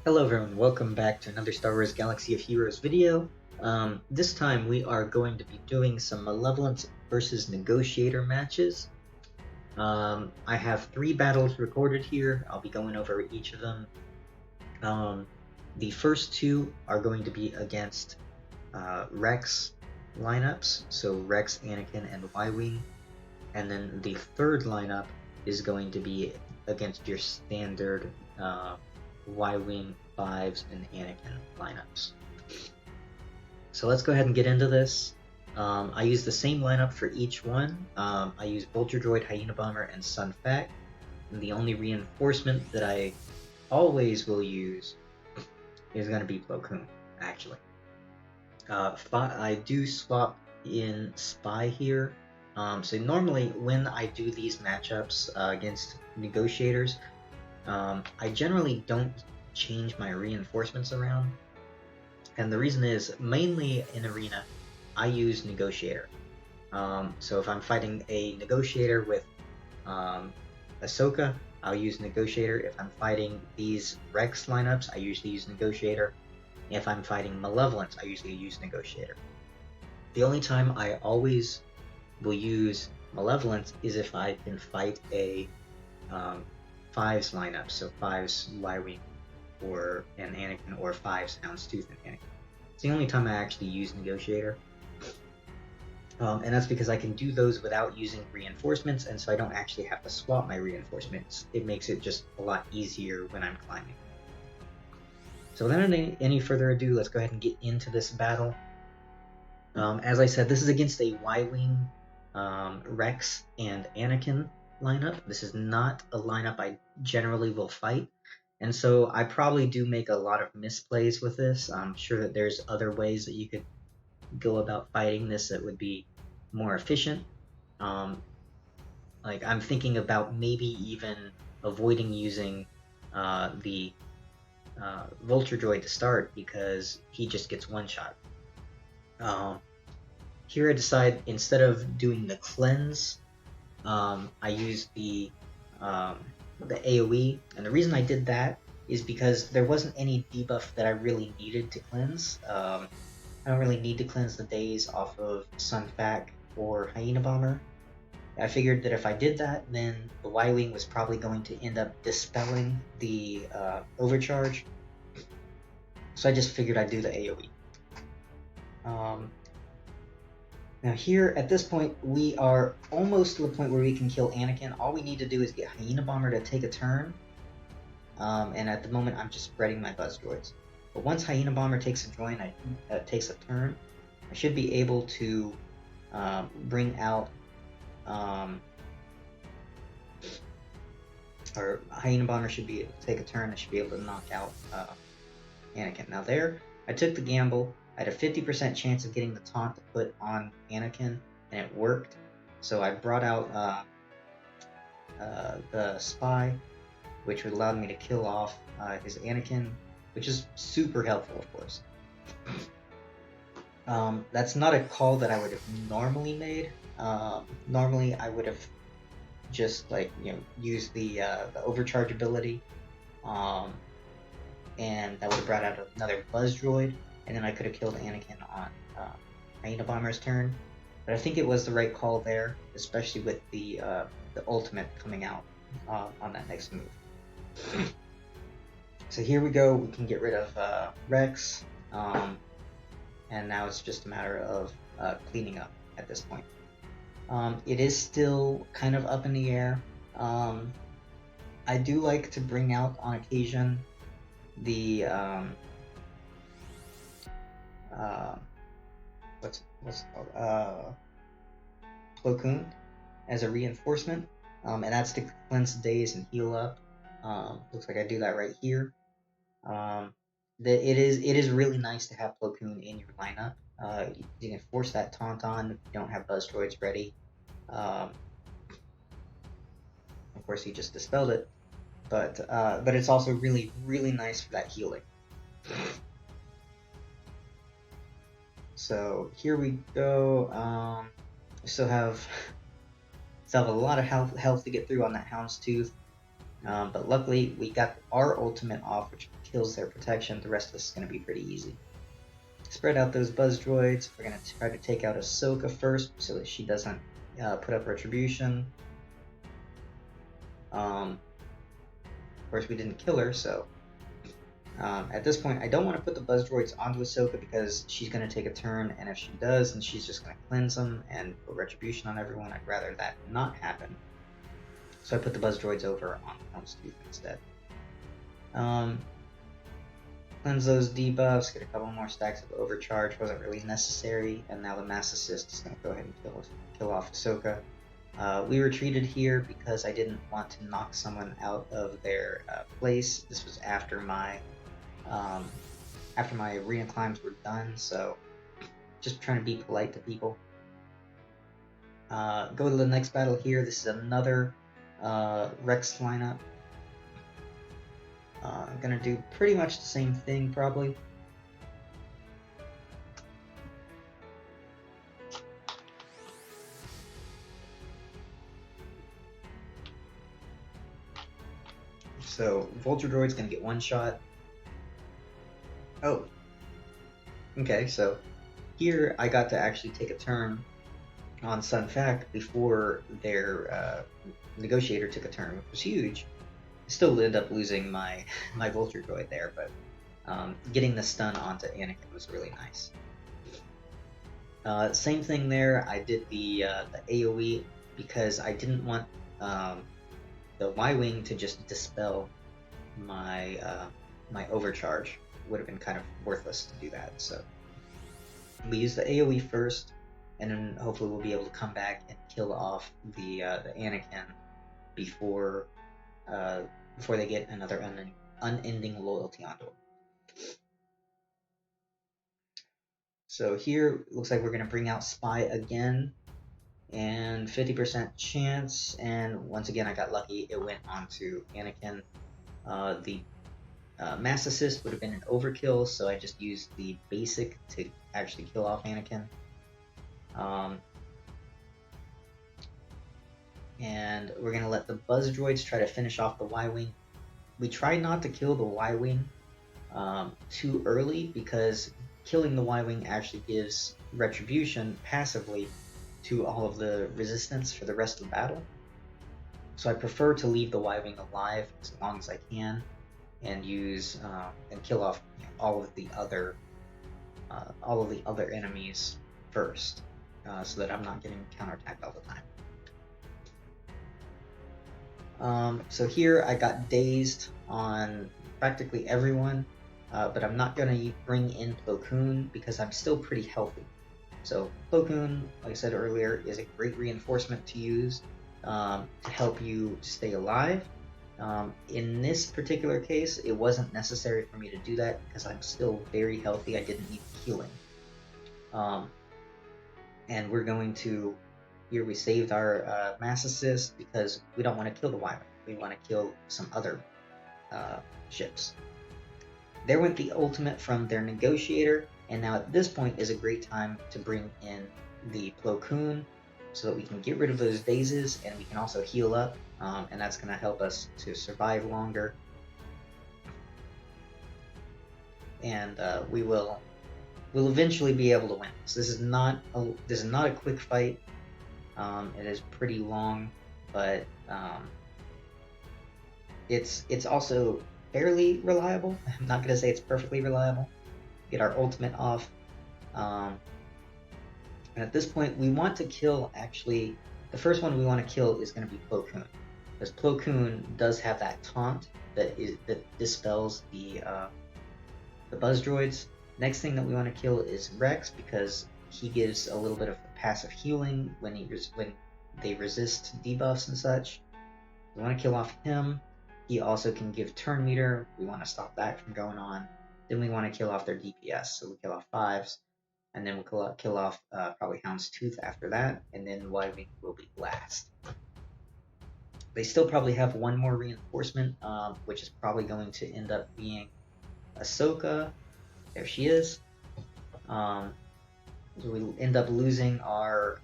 Hello everyone, welcome back to another Star Wars Galaxy of Heroes video. This time we are going to be doing some Malevolence versus Negotiator matches. I have 3 battles recorded here. I'll be going over each of them. The first 2 are going to be against Rex lineups, so Rex, Anakin, and ywing. And then the third lineup is going to be against your standard ywing, 5s, and Anakin lineups. So let's go ahead and get into this. I use the same lineup for each one. I use Vulture Droid, Hyena Bomber, and Sun Fac. And the only reinforcement that I always will use is going to be Plo Koon, actually. I do swap in Spy here. So normally when I do these matchups against Negotiators, I generally don't change my reinforcements around, and the reason is mainly in Arena I use Negotiator. So if I'm fighting a Negotiator with Ahsoka, I'll use Negotiator. If I'm fighting these Rex lineups, I usually use Negotiator. If I'm fighting Malevolence, I usually use Negotiator. The only time I always will use Malevolence is if I can fight a 5s lineup, so 5s ywing or an Anakin, or 5s Houndstooth and Anakin. It's the only time I actually use Negotiator. And that's because I can do those without using reinforcements, and so I don't actually have to swap my reinforcements. It makes it just a lot easier when I'm climbing. So without any further ado, let's go ahead and get into this battle. As I said, this is against a ywing, Rex, and Anakin lineup. This is not a lineup I generally will fight, and so I probably do make a lot of misplays with this. I'm sure that there's other ways that you could go about fighting this that would be more efficient. Like I'm thinking about maybe even avoiding using the Vulture Droid to start, because he just gets one shot. Here I decide, instead of doing the cleanse, I use the AoE, and the reason I did that is because there wasn't any debuff that I really needed to cleanse. I don't really need to cleanse the days off of Sun Fac or Hyena Bomber. I figured that if I did that, then the ywing was probably going to end up dispelling the overcharge, so I just figured I'd do the AoE. Now here, at this point, we are almost to the point where we can kill Anakin. All we need to do is get Hyena Bomber to take a turn, and at the moment I'm just spreading my Buzz Droids. But once Hyena Bomber takes a turn, I should be able to bring out, or Hyena Bomber should be able to take a turn. I should be able to knock out Anakin. Now there, I took the gamble. I had a 50% chance of getting the taunt to put on Anakin, and it worked. So I brought out the Spy, which would allow me to kill off his Anakin, which is super helpful, of course. That's not a call that I would have normally made. Normally I would have just used the overcharge ability, and that would have brought out another Buzz Droid, and then I could have killed Anakin on Hyena Bomber's turn. But I think it was the right call there, especially with the ultimate coming out on that next move. So here we go, we can get rid of Rex, and now it's just a matter of cleaning up at this point. It is still kind of up in the air. I do like to bring out on occasion the what's it called? Plo Koon as a reinforcement, and that's to cleanse days and heal up. Looks like I do that right here. It is really nice to have Plo Koon in your lineup. You can force that taunt on if you don't have Buzz Droids ready. Of course, he just dispelled it, but it's also really nice for that healing. So here we go. Still have a lot of health to get through on that Houndstooth. But luckily, we got our ultimate off, which kills their protection. The rest of this is going to be pretty easy. Spread out those buzz droids. We're going to try to take out Ahsoka first so that she doesn't put up retribution. Of course, we didn't kill her, so at this point, I don't want to put the buzz droids onto Ahsoka because she's going to take a turn, and if she does, then she's just going to cleanse them and put retribution on everyone. I'd rather that not happen. So I put the buzz droids over on Houndstooth instead. Cleanse those debuffs, get a couple more stacks of overcharge, wasn't really necessary, and now the Mass Assist is going to go ahead and kill off Ahsoka. We retreated here because I didn't want to knock someone out of their place. This was after my arena climbs were done, so just trying to be polite to people. Go to the next battle here. This is another Rex lineup. I'm gonna do pretty much the same thing, probably. So Vulture Droid's gonna get one shot. Oh, okay. So here I got to actually take a turn on Sun Fac before their Negotiator took a turn, which was huge. Still ended up losing my Vulture Droid there, but getting the stun onto Anakin was really nice. Same thing there. I did the AoE because I didn't want the Y-wing to just dispel my my overcharge. Would have been kind of worthless to do that. So we use the AoE first, and then hopefully we'll be able to come back and kill off the Anakin before they get another unending loyalty onto him. So here, it looks like we're going to bring out Spy again, and 50% chance, and once again I got lucky, it went onto Anakin. The Mass Assist would have been an overkill, so I just used the basic to actually kill off Anakin. And we're going to let the Buzz Droids try to finish off the Y-Wing. We try not to kill the Y-Wing too early because killing the Y-Wing actually gives retribution passively to all of the resistance for the rest of the battle. So I prefer to leave the Y-Wing alive as long as I can and use and kill off all of the other enemies first, so that I'm not getting counterattacked all the time. So here I got dazed on practically everyone, but I'm not going to bring in Plo Koon because I'm still pretty healthy. So Plo Koon, like I said earlier, is a great reinforcement to use to help you stay alive. In this particular case, it wasn't necessary for me to do that because I'm still very healthy. I didn't need healing. And we're going to... Here we saved our Mass Assist because we don't want to kill the Y-wing. We want to kill some other ships. There went the ultimate from their Negotiator, and now at this point is a great time to bring in the Plo Koon so that we can get rid of those dazes and we can also heal up, and that's going to help us to survive longer. And we'll eventually be able to win. So this is not a quick fight. It is pretty long, but it's also fairly reliable. I'm not gonna say it's perfectly reliable. Get our ultimate off, and at this point we want to kill. Actually, the first one we want to kill is going to be Plo Koon, because Plo Koon does have that taunt that dispels the Buzz Droids. Next thing that we want to kill is Rex, because he gives a little bit of passive healing when they resist debuffs and such. We want to kill off him. He also can give turn meter. We want to stop that from going on. Then we want to kill off their DPS. So we kill off 5s, and then we'll kill off probably Houndstooth after that, and then Y-wing will be last. They still probably have one more reinforcement, which is probably going to end up being Ahsoka. There she is. So we end up losing our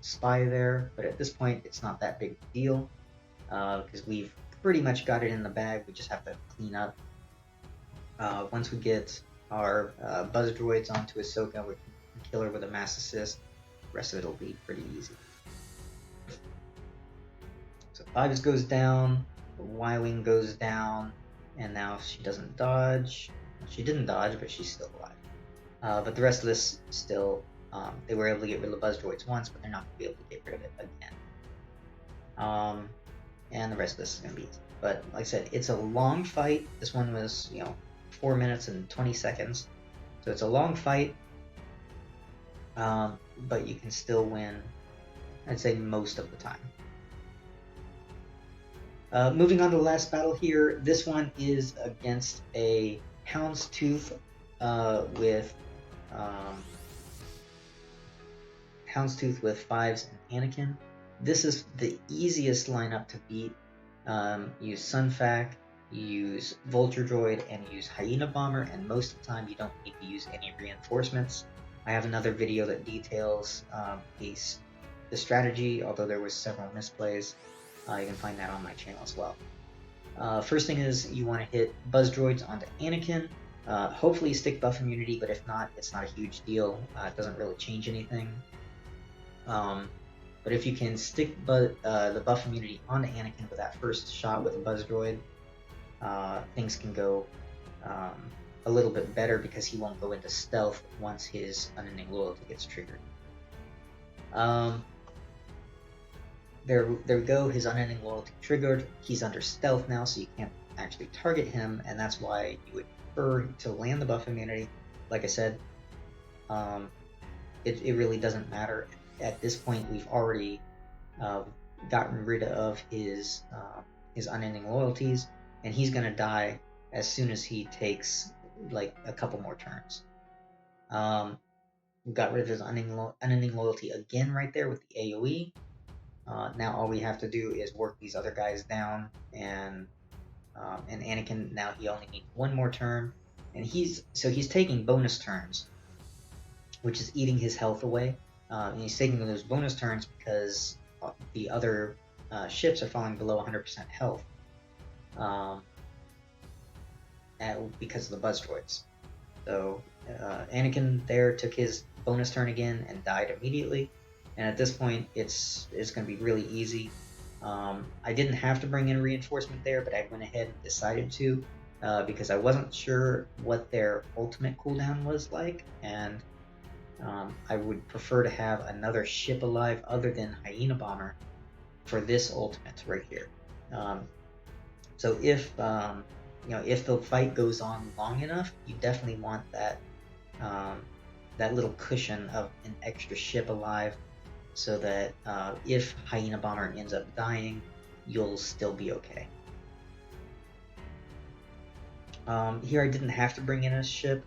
spy there, but at this point it's not that big a deal because we've pretty much got it in the bag. We just have to clean up. Once we get our buzz droids onto Ahsoka, we can kill her with a mass assist. The rest of it will be pretty easy. So 5 goes down, the Y-wing goes down, and now she doesn't dodge. She didn't dodge, but she's still alive. But the rest of this still, they were able to get rid of the buzz droids once, but they're not going to be able to get rid of it again. And the rest of this is going to be easy. But like I said, it's a long fight. This one was, 4 minutes and 20 seconds. So it's a long fight, but you can still win, I'd say, most of the time. Moving on to the last battle here. This one is against a Houndstooth with Houndstooth with 5s and Anakin. This is the easiest lineup to beat. Use Sunfac, use Vulture Droid, and use Hyena Bomber, and most of the time you don't need to use any reinforcements. I have another video that details the strategy, although there was several misplays. You can find that on my channel as well. First thing is you want to hit Buzz Droids onto Anakin. Hopefully stick buff immunity, but if not, it's not a huge deal. It doesn't really change anything. But if you can stick the buff immunity onto Anakin with that first shot with a Buzz Droid, things can go a little bit better because he won't go into stealth once his unending loyalty gets triggered. There we go, his unending loyalty triggered. He's under stealth now, so you can't actually target him, and that's why you would prefer to land the buff immunity. Like I said, it really doesn't matter. At this point, we've already gotten rid of his unending loyalties, and he's going to die as soon as he takes like a couple more turns. We got rid of his unending loyalty again right there with the AoE. Now all we have to do is work these other guys down, and Anakin, now he only needs one more turn, and he's taking bonus turns, which is eating his health away. And he's taking those bonus turns because the other ships are falling below 100% health because of the buzz droids. So Anakin there took his bonus turn again and died immediately. And at this point, it's going to be really easy. I didn't have to bring in a reinforcement there, but I went ahead and decided to because I wasn't sure what their ultimate cooldown was like, and I would prefer to have another ship alive other than Hyena Bomber for this ultimate right here. So if if the fight goes on long enough, you definitely want that that little cushion of an extra ship alive, so that if Hyena Bomber ends up dying, you'll still be okay. Here I didn't have to bring in a ship.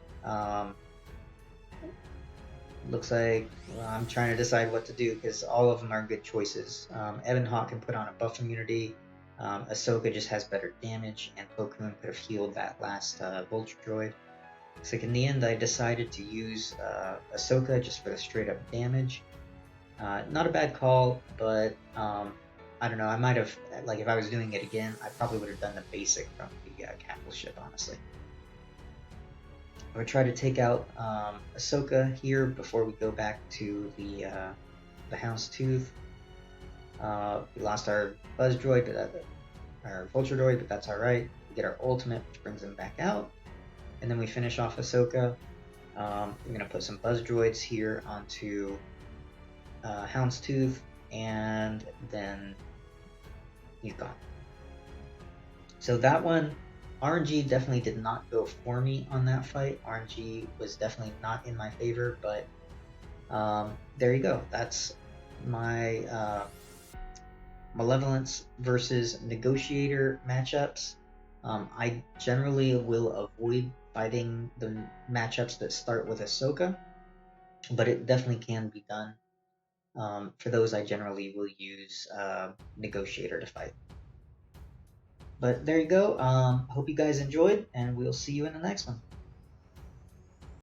Looks like I'm trying to decide what to do because all of them are good choices. Evan Hawk can put on a buff immunity. Ahsoka just has better damage, and Plo Koon could have healed that last Vulture Droid. So in the end, I decided to use Ahsoka just for the straight up damage. Not a bad call, but I don't know. I might have, like, if I was doing it again, I probably would have done the basic from the capital ship, honestly. I would try to take out Ahsoka here before we go back to the Houndstooth. We lost our Buzz Droid, but our Vulture Droid, but that's alright. We get our ultimate, which brings him back out. And then we finish off Ahsoka. I'm going to put some Buzz Droids here onto Houndstooth, and then he's gone. So that one, RNG definitely did not go for me on that fight. RNG was definitely not in my favor, but there you go. That's my Malevolence versus Negotiator matchups. I generally will avoid fighting the matchups that start with Ahsoka, but it definitely can be done. For those, I generally will use Negotiator to fight. But there you go. Hope you guys enjoyed, and we'll see you in the next one.